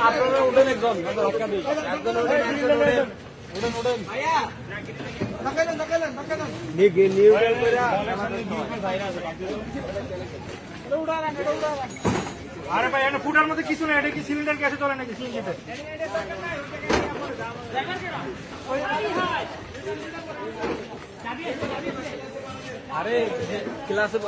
আপনারা উঠেন একজন আরে ভাই এটা ফুটার মধ্যে কিছু নেই, এটা কি সিলিন্ডার গ্যাসে চলে নাকি সিএনজিতে? আরে ক্লাসে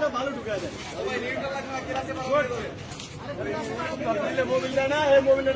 ভালো ঢুকা যায় মোবিল না মোবিল